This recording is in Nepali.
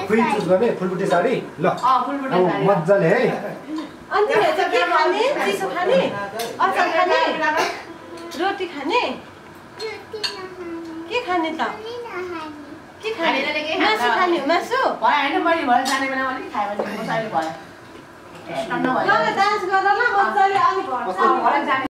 फ्री चुज गर्ने फुलबुट्टे साडी ल फुलबुट्टे साडी मज्जाले है अनि तिमीहरु के खाने चिसो खाने अचार खाने रोटी खाने के खाने त के खाने मासु खाने मासु भयो हैन मैले भरे जाने बेलामा अलि खायो भने मसाले भयो ल डान्स गर ल मज्जाले अलि घर जाने